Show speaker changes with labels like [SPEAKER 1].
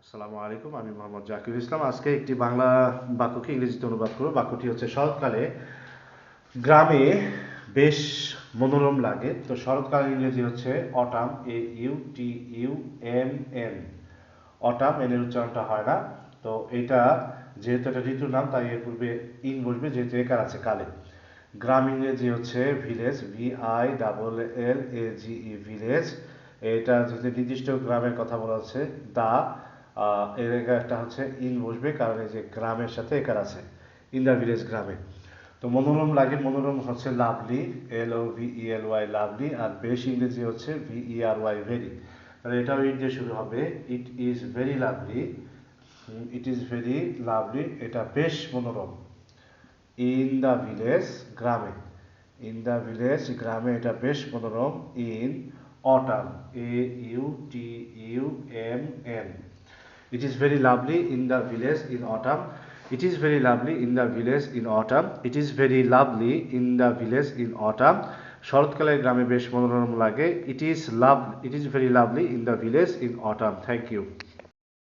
[SPEAKER 1] আসসালামু আলাইকুম, আমি মোহাম্মদ জাকির ইসলাম। আজকে একটি বাংলা বাক্যকে ইংরেজিতে অনুবাদ করব। বাক্যটি হচ্ছে শরৎকালে গ্রামে বেশ মনোরম লাগে। তো শরৎকালের ইংরেজি হচ্ছে অটাম, AUTUMN। অটাম, এর উচ্চারণটা হয় না। তো এটা যেহেতু একটা ঋতুর নাম, তাই এর পূর্বে ইন বসবে, যেহেতু একার আছে কালে। গ্রাম ইংরেজি হচ্ছে ভিলেজ, VILLAGE, ভিলেজ। এটা যদি নির্দিষ্ট গ্রামের কথা বলা হচ্ছে দা, এর একটা হচ্ছে ইন বসবে, কারণ এই যে গ্রামের সাথে একার আছে, ইন দ্য ভিলেজ, গ্রামে। তো মনোরম লাগে, মনোরম হচ্ছে লাভলি, LOVELY, লাভলি। আর বেশ ইংরেজি হচ্ছে VERY, ভেরি। তাহলে এটাও ইট দিয়ে শুরু হবে। It is very lovely, it is very lovely, এটা বেশ মনোরম। ইন দ্য ভিলেজ, গ্রামে। ইন দ্য ভিলেজ, গ্রামে এটা বেশ মনোরম। In autumn, AUTUMN, it is very lovely in the village in autumn. It is very lovely in the village in autumn. It is very lovely in the village in autumn. শরৎকালে গ্রামে বেশ মনোরম লাগে। It is very lovely in the village in autumn. Thank you.